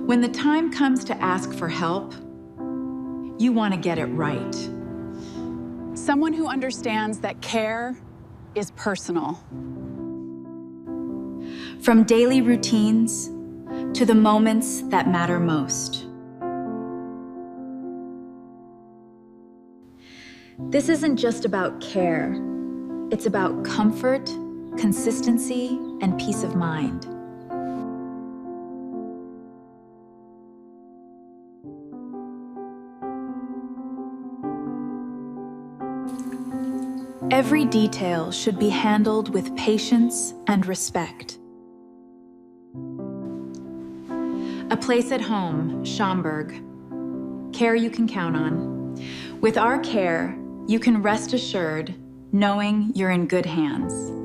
When the time comes to ask for help, you want to get it right. Someone who understands that care is personal. From daily routines to the moments that matter most. This isn't just about care. It's about comfort, consistency, and peace of mind. Every detail should be handled with patience and respect. A place at home, Schomburg. Care you can count on. With our care, you can rest assured knowing you're in good hands.